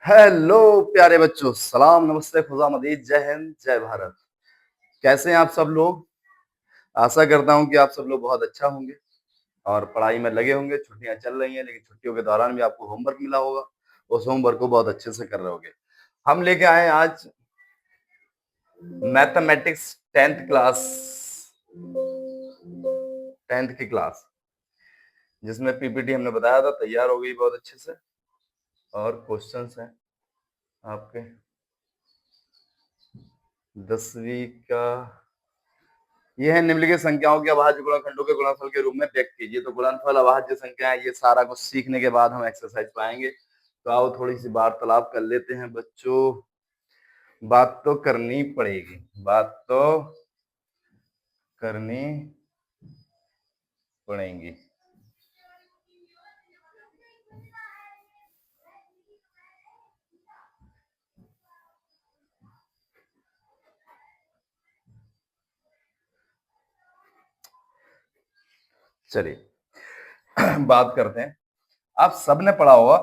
Hello प्यारे बच्चों, सलाम, नमस्ते, खुदामदीद, जय हिंद, जय भारत। कैसे हैं आप सब लोग? आशा करता हूं कि आप सब लोग बहुत अच्छा होंगे और पढ़ाई में लगे होंगे। छुट्टियां चल रही हैं, लेकिन छुट्टियों के दौरान भी आपको होमवर्क मिला होगा। उस होमवर्क को बहुत अच्छे से कर रहे होगे। हम लेके आए आज मैथमेटिक्स 10th की क्लास, जिसमें पीपीटी हमने बताया था तैयार हो गई बहुत अच्छे से और क्वेश्चंस हैं आपके 10वीं का। ये है निम्नलिखित संख्याओं के अभाज्य गुणनखंडों के गुणनफल के रूप में व्यक्त कीजिए। तो गुणनफल, अभाज्य संख्या है, ये सारा कुछ सीखने के बाद हम एक्सरसाइज पाएंगे। तो आओ थोड़ी सी वार्तालाप कर लेते हैं बच्चों। बात तो करनी पड़ेगी, बात तो करनी पड़ेगी। चलिए बात करते हैं। आप सबने पढ़ा होगा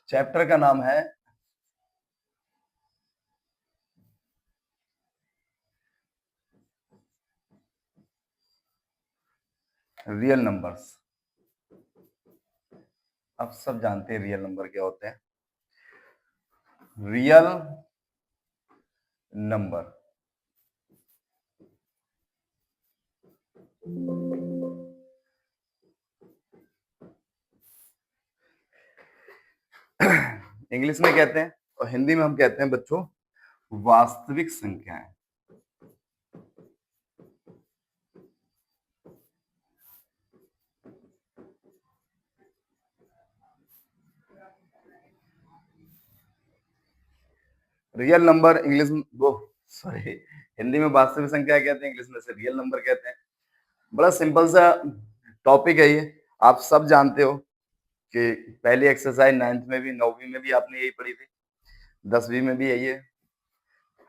चैप्टर का नाम है रियल नंबर्स। आप सब जानते हैं रियल नंबर क्या होते हैं। रियल नंबर इंग्लिश में कहते हैं और हिंदी में हम कहते हैं बच्चों वास्तविक संख्याएं। रियल नंबर इंग्लिश में वो सॉरी हिंदी में वास्तविक संख्या कहते हैं, इंग्लिश में से रियल नंबर कहते हैं। बड़ा सिंपल सा टॉपिक है ये। आप सब जानते हो कि पहली एक्सरसाइज 9th में भी, 9वीं में भी आपने यही पढ़ी थी, 10वीं में भी यही है।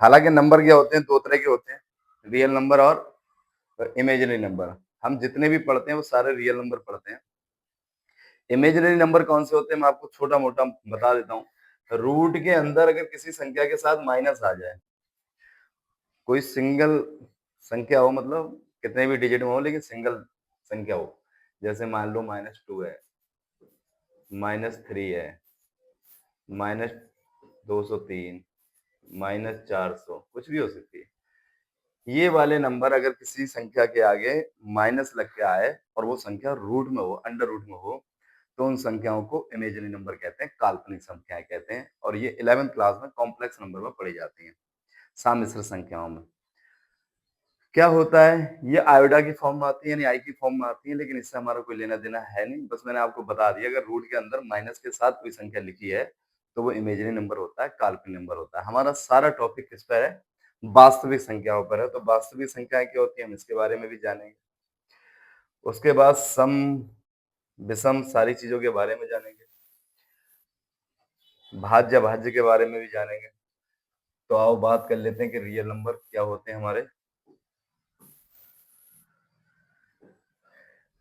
हालांकि नंबर क्या होते हैं, दो तरह के होते हैं, रियल नंबर और इमेजिनरी नंबर। हम जितने भी पढ़ते हैं वो सारे रियल नंबर पढ़ते हैं। इमेजिनरी नंबर कौन से होते हैं मैं आपको छोटा मोटा बता देता हूँ। रूट के अंदर अगर किसी संख्या के साथ माइनस आ जाए, कोई सिंगल संख्या हो, मतलब कितने भी डिजिट में हो लेकिन सिंगल संख्या हो, जैसे मान लो -2 है, -3 है, -203, -400, कुछ भी हो सकती है। ये वाले नंबर अगर किसी संख्या के आगे माइनस लग के आए और वो संख्या रूट में हो, अंडर रूट में हो, तो उन संख्याओं को इमेजिनरी नंबर कहते हैं, काल्पनिक संख्याएं कहते हैं। और ये 11th क्लास में कॉम्प्लेक्स नंबर में पढ़ी जाती हैं, सामिश्र संख्याओं में। क्या होता है, ये आयोडा की फॉर्म में आती है, यानी आई की फॉर्म में आती है, लेकिन इससे हमारा कोई लेना देना है नहीं। बस मैंने आपको बता दिया, अगर रूट के अंदर माइनस के साथ कोई संख्या लिखी है तो वो इमेजिनरी नंबर होता है, काल्पनिक नंबर होता है। हमारा सारा टॉपिक किस पर है, वास्तविक संख्याओं पर है। तो वास्तविक संख्याएं क्या होती है, हम इसके बारे में भी जानेंगे। उसके बाद सम, विषम, सारी चीजों के बारे में जानेंगे। भाज्य भाज्य के बारे में भी जानेंगे। तो आओ बात कर लेते हैं कि रियल नंबर क्या होते हैं हमारे।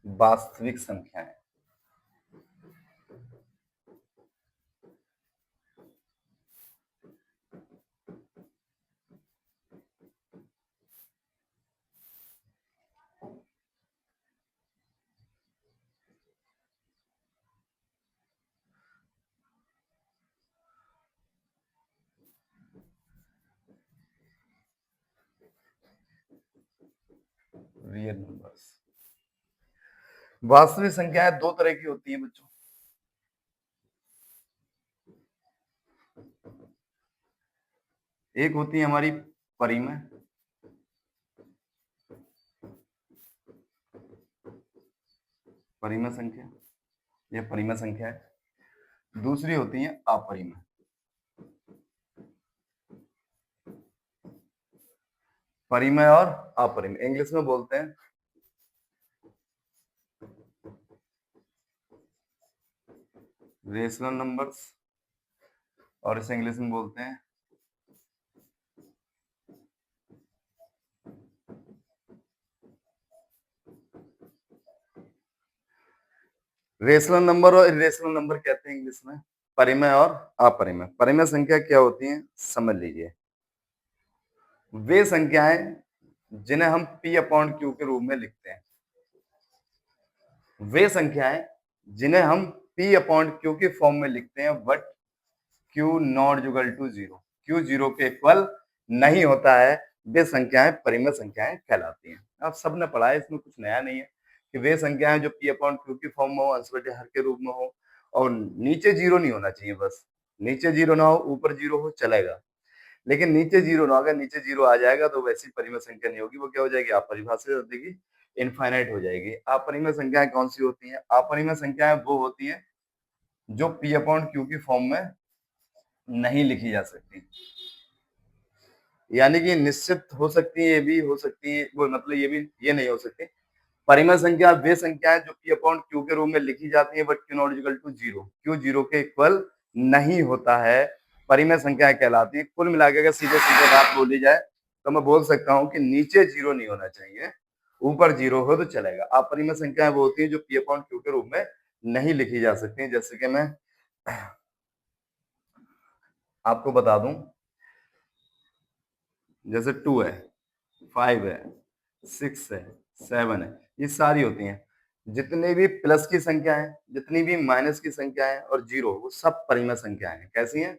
वास्तविक संख्याएं, रियल नंबर्स। वास्तविक संख्याएं दो तरह की होती हैं बच्चों। एक होती है हमारी परिमेय, परिमेय संख्या, यह परिमेय संख्या है। दूसरी होती है अपरिमेय। परिमेय और अपरिमेय इंग्लिश में बोलते हैं रेशनल नंबर्स, और इसे इंग्लिश में बोलते हैं रेशनल नंबर और इरेशनल नंबर कहते हैं इंग्लिश में, परिमेय और अपरिमेय। परिमेय संख्या क्या होती है समझ लीजिए, वे संख्याएं जिन्हें हम p अपॉन क्यू के रूप में लिखते हैं, वे संख्याएं जिन्हें हम p अपॉन क्यू के फॉर्म में लिखते हैं, but Q not equal to zero, Q zero के इक्वल नहीं होता है, वे संख्याएं परिमेय संख्याएं कहलाती हैं। आप सबने पढ़ा है, इसमें कुछ नया नहीं है कि वे संख्याएं जो p अपॉन क्यू की फॉर्म में हो, अंश बटे हर के रूप में हो, और नीचे जीरो नहीं होना चाहिए, बस नीचे जीरो ना हो ऊपर जीरो हो चलेगा, लेकिन नीचे जीरो ना, अगर नीचे जीरो आ जाएगा तो वैसी परिमेय संख्या नहीं होगी, वो क्या हो जाएगी अपरिभाषित हो जाएगी, इनफाइनाइट हो जाएगी। अपरिमेय संख्याएं कौन सी होती हैं? अपरिमेय संख्याएं वो होती हैं जो p अपॉन क्यू की फॉर्म में नहीं लिखी जा सकती, यानी कि निश्चित हो सकती है, ये भी हो सकती है, वो मतलब ये भी ये नहीं हो सकती। परिमेय संख्या वे संख्याएं जो p अपॉन क्यू के रूप में लिखी जाती है, but Q not equal to zero, Q zero के इक्वल नहीं होता है, परिमेय संख्याएं कहलाती है। कुल मिलाकर अगर सीधे सीधे बात बोली जाए तो मैं बोल सकता हूं कि नीचे जीरो नहीं होना चाहिए, ऊपर जीरो हो तो चलेगा। अपरिमेय संख्याएं वो होती है जो p अपॉन क्यू के रूप में नहीं लिखी जा सकती, जैसे कि मैं आपको बता दूं, जैसे 2 है, 5 है, 6 है, 7 है, ये सारी होती हैं। जितने भी प्लस की संख्या है, जितनी भी माइनस की संख्या है और जीरो, वो सब परिमेय संख्याएं हैं। कैसी हैं?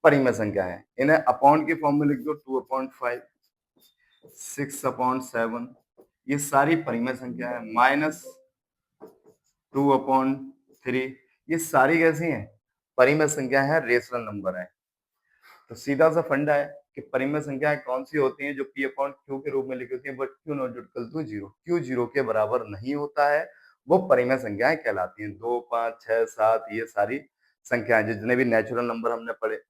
परिमेय संख्या है। इन्हें अपॉन की फॉर्म में लिख दो, 2/5, 6/7, ये सारी परिमेय संख्या है। -2/3, ये सारी कैसी हैं? परिमेय संख्या है, रेशनल नंबर है। तो सीधा सा फंडा है कि परिमेय संख्याएं कौन सी होती हैं जो p अपॉन क्यू के रूप में लिखी होती है, but Q not equal to zero, Q zero के बराबर नहीं होता है, वो परिमेय संख्याएं कहलाती हैं। 2, 5, 6, 7, ये सारी संख्याएं, जितने भी नेचुरल नंबर हमने पढ़े,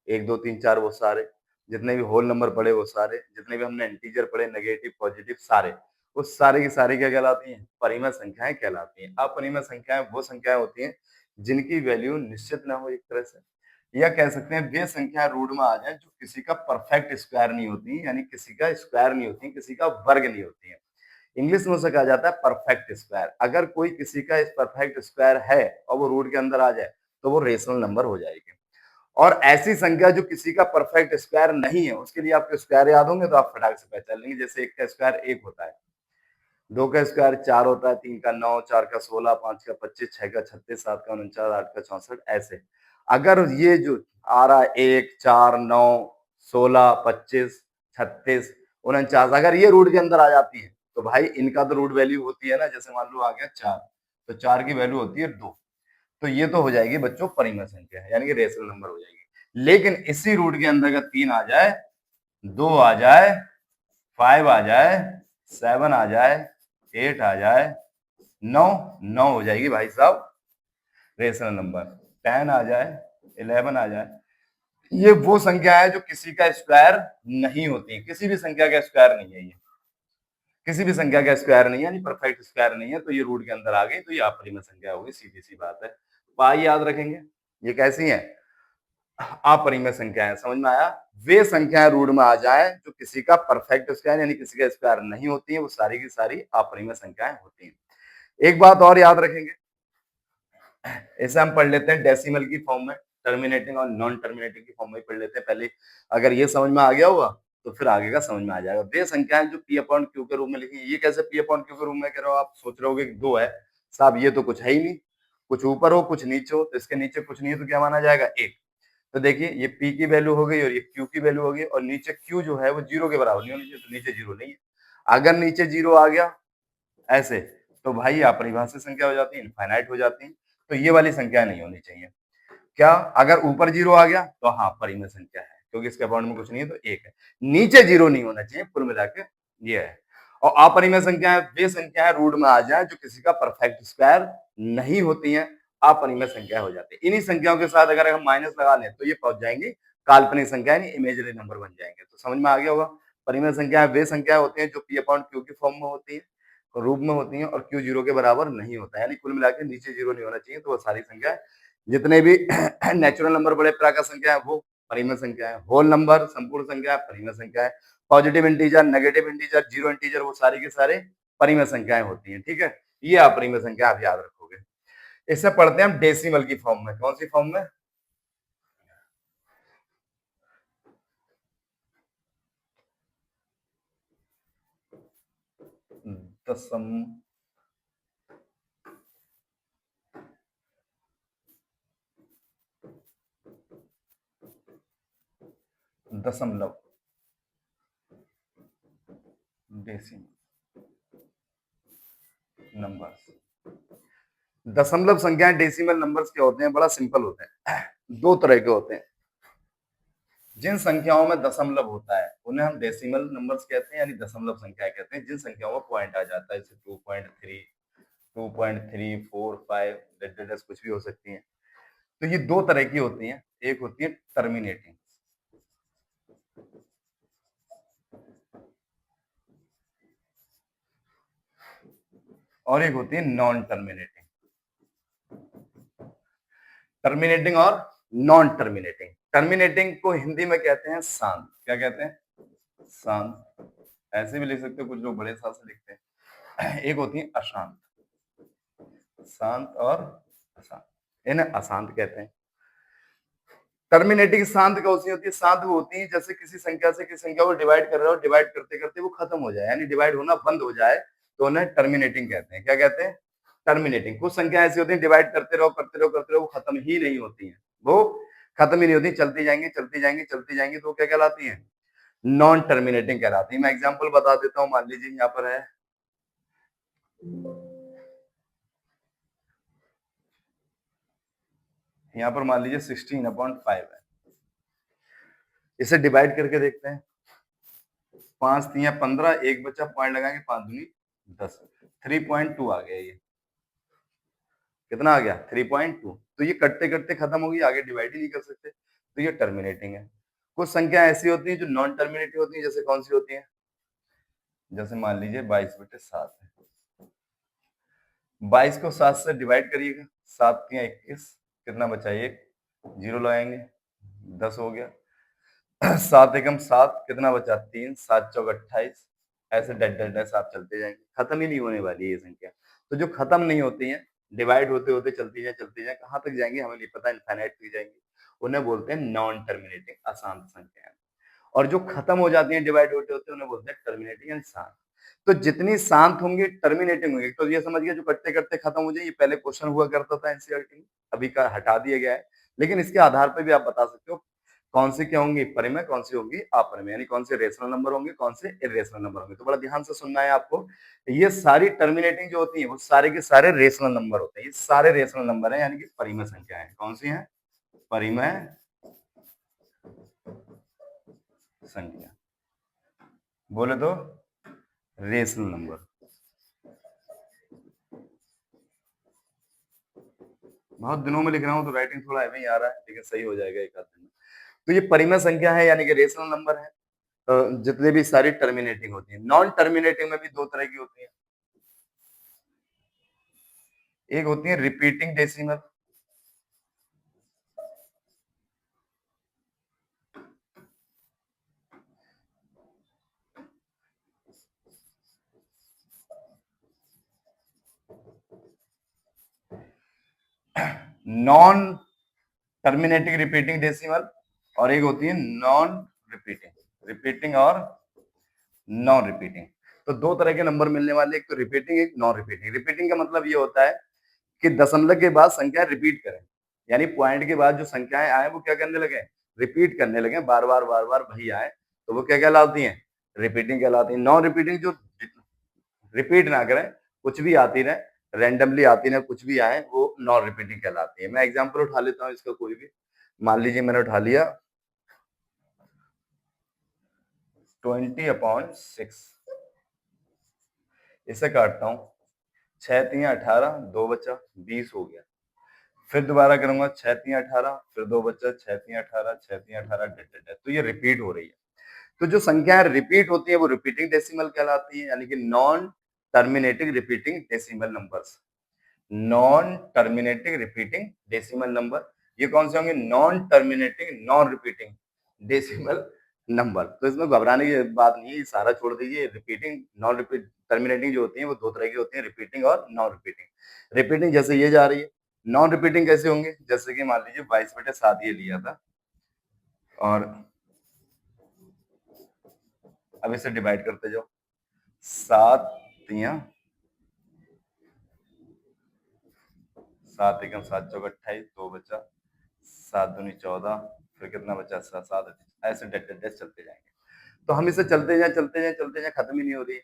1, 2, 3, 4, वो सारे, जितने भी होल नंबर पढ़े वो सारे, जितने भी हमने इंटीजर पढ़े, नेगेटिव पॉजिटिव सारे, वो सारे की सारी क्या कहलाती हैं? परिमेय संख्याएं कहलाती हैं। अपरिमेय संख्याएं वो संख्याएं होती हैं जिनकी वैल्यू निश्चित ना हो, एक तरह से, या कह सकते हैं वे संख्या रूट में आ जाए जो किसी का परफेक्ट स्क्वायर नहीं होती, यानी किसी का स्क्वायर नहीं होती, किसी का वर्ग नहीं होती है। इंग्लिश में उसे कहा जाता है परफेक्ट स्क्वायर। अगर कोई किसी का परफेक्ट स्क्वायर है और वो रूट के अंदर आ जाए तो वो रेशनल नंबर हो जाएगी। और ऐसी संख्या जो किसी का परफेक्ट स्क्वायर नहीं है, उसके लिए आपके स्क्वायर याद होंगे तो आप फटाक से पहचान लेंगे। जैसे 1 का स्क्वायर 1 होता है, 2 का स्क्वायर 4 होता है, 3 का 9, 4 का 16, 5 का 25, 6 का 36, 7 का 49, 8 का 64, ऐसे। अगर ये जो आ रहा है 1, 4, 9, 16, 25, 36, 49, अगर ये रूट के अंदर आ जाती है तो भाई इनका तो रूट वैल्यू होती है ना, जैसे मान लो आ गया 4, तो 4 की वैल्यू होती है 2, तो ये तो हो जाएगी बच्चों परिमेय संख्या, यानी कि रेशनल नंबर हो जाएगी। लेकिन इसी रूट के अंदर अगर 3 आ जाए, 2 आ जाए, 5 आ जाए, 7 आ जाए, 8 आ जाए, 9 हो जाएगी भाई साहब रेशनल नंबर। 10 आ जाए, 11 आ जाए, ये वो संख्या है जो किसी का स्क्वायर नहीं होती, किसी भी संख्या का स्क्वायर नहीं है, ये किसी भी संख्या का स्क्वायर नहीं है, यानी परफेक्ट स्क्वायर नहीं है, तो ये रूट के अंदर आ गई तो ये अपरिमेय संख्या होगी, सीधी सी बात है। पाई याद रखेंगे, ये कैसी है? अपरिमेय संख्या है। समझ में आया? वे संख्याएं रूट में आ जाए जो किसी का परफेक्ट स्क्वायर यानी किसी का स्क्वायर नहीं होती है, वो सारी की सारी अपरिमेय संख्याएं होती हैं। एक बात और याद रखेंगे, इसे हम पढ़ लेते हैं डेसिमल की फॉर्म में, टर्मिनेटिंग और नॉन टर्मिनेटिंग की फॉर्म में पढ़ लेते हैं पहले। अगर ये समझ में आ गया होगा तो फिर आगे का समझ में आ जाएगा। वे संख्याएं जो p अपॉन क्यू के रूप में लिखी, ये कैसे p अपॉन क्यू के रूप में कह रहे हो? आप सोच रहे होगे कि 2 है साहब, ये तो कुछ है ही नहीं, कुछ ऊपर हो कुछ नीचे हो, तो इसके नीचे कुछ नहीं है तो क्या माना जाएगा? 1। तो देखिए ये p की वैल्यू हो गई और ये q की वैल्यू हो गई, और नीचे q जो है वो 0 के बराबर नहीं होनी चाहिए, तो नीचे 0 नहीं है। अगर नीचे 0 आ गया ऐसे, तो भाई अपरिभाषित संख्या हो जाती है, इनफाइनाइट हो जाती है, तो ये वाली संख्या नहीं होनी चाहिए। क्या? अगर ऊपर 0 आ गया तो हाँ परिमेय संख्या है, क्योंकि इसके अबाउट में कुछ नहीं है तो 1 है। नीचे 0 नहीं होना चाहिए, कुल मिला के ये है। और अपरिमेय संख्याएं वे संख्याएं रूट में आ जाए जो किसी का परफेक्ट स्क्वायर नहीं होती हैं, अपरिमेय संख्या हो जाती है। इन्हीं संख्याओं के साथ अगर हम माइनस लगा लें तो ये पहुंच जाएंगे काल्पनिक संख्या, यानी इमेजिनरी नंबर बन जाएंगे। तो समझ में आ गया होगा, परिमेय संख्याएं वे संख्याएं होती हैं जो p अपॉन क्यू की फॉर्म में होती है, रूप में होती हैं, और क्यू 0 के बराबर नहीं होता है, यानी कुल मिलाकर नीचे 0 नहीं होना चाहिए, तो वो सारी संख्याएं, जितने भी नेचुरल नंबर बड़े प्राकृत संख्या है वो परिमेय संख्या है, होल नंबर संपूर्ण संख्या परिमेय संख्या है, positive integer negative integer zero integer वो सारी के सारे परिमेय संख्याएं होती हैं। ठीक है, ये अपरिमेय संख्या आप याद रखोगे। इसे पढ़ते हैं हम डेसिमल की फॉर्म में। कौन सी फॉर्म में? दशम दशमलव डेसिमल नंबर्स। दशमलव संख्याएं डेसिमल नंबर्स के होते हैं, बड़ा सिंपल होते हैं। दो तरह के होते हैं। जिन संख्याओं में दशमलव होता है उन्हें हम डेसिमल नंबर्स कहते हैं, यानी दशमलव संख्याएं कहते हैं। जिन संख्याओं में पॉइंट आ जाता है, जैसे 2.3, 2.3, 4, 5, कुछ भी हो सकती हैं। तो ये दो तरह की होती हैं। एक होती है टर्मिनेटिंग, और एक होती है नॉन टर्मिनेटिंग। टर्मिनेटिंग और नॉन टर्मिनेटिंग। टर्मिनेटिंग को हिंदी में कहते हैं शांत। क्या कहते हैं? शांत। ऐसे भी लिख सकते हो, कुछ लोग बड़े साल से लिखते हैं। एक होती है अशांत। शांत और अशांत, इन्हें अशांत कहते हैं। टर्मिनेटिंग शांत कौन सी होती है? शांत वो होती है जैसे किसी संख्या से किसी संख्या को डिवाइड कर रहे हो, डिवाइड करते करते वो खत्म हो जाए, यानी डिवाइड होना बंद हो जाए, तो उन्हें टर्मिनेटिंग कहते हैं। क्या कहते हैं? टर्मिनेटिंग। कुछ संख्या ऐसी होती है डिवाइड करते रहो करते रहो करते रहो, वो खत्म ही नहीं होती है, वो खत्म ही नहीं होती, चलती जाएंगी चलती जाएंगी चलती जाएंगी, तो क्या कहलाती है? नॉन टर्मिनेटिंग कहलाती है। मैं एग्जांपल बता देता हूँ। मान लीजिए यहाँ पर है, यहाँ पर मान लीजिए 16/5 है। इसे डिवाइड करके देखते हैं। 5 3 15, एक बच्चा पॉइंट लगाएंगे, 5 दूनी 10, 3.2 आ गया। ये कितना आ गया? 3.2। तो ये कटते कटते खत्म होगी, आगे डिवाइड ही नहीं कर सकते, तो ये टर्मिनेटिंग है। कुछ संख्या ऐसी होती है जो नॉन टर्मिनेटिंग होती है, जैसे कौन सी होती है? जैसे मान लीजिए 22/7 है। 22 को 7 से डिवाइड करिएगा, 7 3 21, कितना बचा? 1, 0 लगाएंगे, 10 हो गया। 7 एकम 7, कितना बचा? 3, 7 चौक 28। ऐसे डट डट डट आप चलते जाएंगे, खत्म ही नहीं होने वाली है ये संख्या। तो जो खत्म नहीं होती है, डिवाइड होते होते चलती जाए, कहाँ तक जाएंगे हमें नहीं पता, इनफाइनाइट तक जाएंगी, उन्हें बोलते हैं नॉन टर्मिनेटिंग, अशांत संख्या। और जो खत्म हो जाती है डिवाइड होते होते, उन्हें बोलते हैं टर्मिनेटिंग यानी शांत। तो जितनी शांत होंगी टर्मिनेटिंग होंगी। तो ये समझ गया, जो कटते कटते खत्म हो जाए, ये पहले क्वेश्चन हुआ करता था एनसीईआरटी में, अभी का हटा दिया गया है। लेकिन इसके आधार पर भी आप बता सकते हो कौन सी क्या होंगी परिमेय, कौन सी होंगी अपरिमेय, यानी कौन से रेशनल नंबर होंगे, कौन से इरेशनल नंबर होंगे। तो बड़ा ध्यान से सुनना है आपको। ये सारी टर्मिनेटिंग जो होती है वो सारे के सारे रेशनल नंबर होते हैं। ये सारे रेशनल नंबर हैं, यानी कि परिमेय संख्या है। कौन सी है? परिमेय संख्या। बोले तो रेशनल नंबर। बहुत दिनों में लिख रहा हूँ तो राइटिंग थोड़ा ऐसे ही आ रहा है, लेकिन सही हो जाएगा एक आध दिन में। तो ये परिमेय संख्या है, यानी कि रेशनल नंबर है। जितने भी सारी टर्मिनेटिंग होती है। नॉन टर्मिनेटिंग में भी दो तरह की होती है। एक होती है repeating decimal, non terminating repeating decimal, और एक होती है नॉन रिपीटिंग। रिपीटिंग और नॉन रिपीटिंग, तो दो तरह के नंबर मिलने वाले, एक तो रिपीटिंग, एक नॉन रिपीटिंग। रिपीटिंग का मतलब ये होता है कि दशमलव के बाद संख्या रिपीट करें, यानी पॉइंट के बाद जो संख्याएं आए वो क्या करने लगे? रिपीट करने लगे, बार बार वही आए, तो वो क्या कहलाती हैं? रिपीटिंग कहलाती है। नॉन रिपीटिंग जो रिपीट ना करें, कुछ भी आती रहे, रैंडमली आती रहे, कुछ भी आए, वो नॉन रिपीटिंग कहलाती है। मैं एग्जांपल उठा लेता हूँ इसका कोई भी। मान लीजिए मैंने उठा लिया 20/6, इसे काटता हूँ, 6 3 18, 2 बचा, 20 हो गया। फिर दोबारा करूंगा, 6 3 18, फिर 2 बचा, 6 3 18, 6 3 18, तो ये रिपीट हो रही है। तो जो संख्या रिपीट होती है वो रिपीटिंग डेसिमल कहलाती है, यानी कि non terminating repeating decimal numbers. Non terminating repeating decimal number, ये कौन से होंगे? Non terminating non repeating decimal number. तो इसमें घबराने की बात नहीं है, सारा छोड़ दीजिए। रिपीटिंग नॉन रिपीट टर्मिनेटिंग जो होती है वो दो तरह की होती है, रिपीटिंग और नॉन रिपीटिंग। रिपीटिंग जैसे ये जा रही है, नॉन रिपीटिंग कैसे होंगे? जैसे कि मान लीजिए 22/7 ये लिया था और अब इसे डिवाइड करते जाओ। 7 तियां 7 एकम 7 चौक 28, 2 बचा, 7 दूनी 14, फिर कितना बचा? 7 ऐसे डेट डेट डेट चलते जाएंगे। तो हम इसे चलते जाए खत्म ही नहीं हो रही।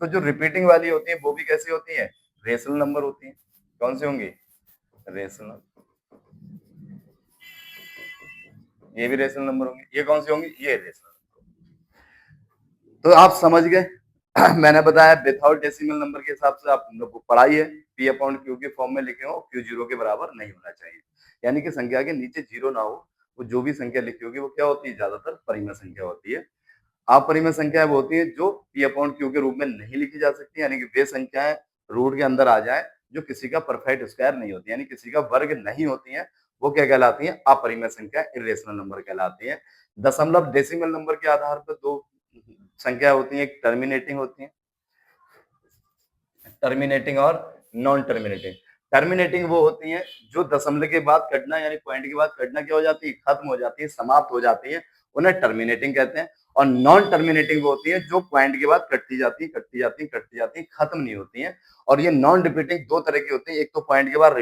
तो जो रिपीटिंग वाली होती है वो भी कैसी होती है? रेशनल नंबर होती है। कौन सी होंगी? रेशनल। ये भी रेशनल नंबर होंगे। ये कौन सी होंगी? ये रेशनल। तो आप समझ गए। मैंने बताया विदाउट डेसिमल नंबर के हिसाब से आप पढ़ाई है, पी अपॉन क्यू के फॉर्म में लिखे हो, क्यू जीरो के बराबर नहीं होना चाहिए, यानी कि संख्या के नीचे जीरो ना हो। वो जो भी संख्या लिखी होगी वो क्या होती है? ज्यादातर परिमेय संख्या होती है। अपरिमेय संख्याएं वो होती है जो पी अपॉन क्यू के रूप में नहीं लिखी जा सकती, यानी कि वे संख्याएं रूट के अंदर आ जाए जो किसी का परफेक्ट स्क्वायर नहीं होती, यानी किसी का वर्ग नहीं होती है, वो क्या कहलाती है? अपरिमेय संख्या, इरेशनल नंबर कहलाती है। दशमलव डेसिमल नंबर के आधार पर दो संख्या होती है, एक टर्मिनेटिंग होती है, टर्मिनेटिंग और नॉन टर्मिनेटिंग। टर्मिनेटिंग वो होती है जो दशमलव के बाद कटना, यानी पॉइंट के बाद कटना क्या हो जाती है? खत्म हो जाती है, समाप्त हो जाती है, उन्हें टर्मिनेटिंग कहते हैं। और नॉन टर्मिनेटिंग वो होती है जो पॉइंट के बाद कटती जाती है, कटती जाती है, कटती जाती है, खत्म नहीं होती है। और ये नॉन रिपीटिंग दो तरह की होती है, एक तो पॉइंट के बाद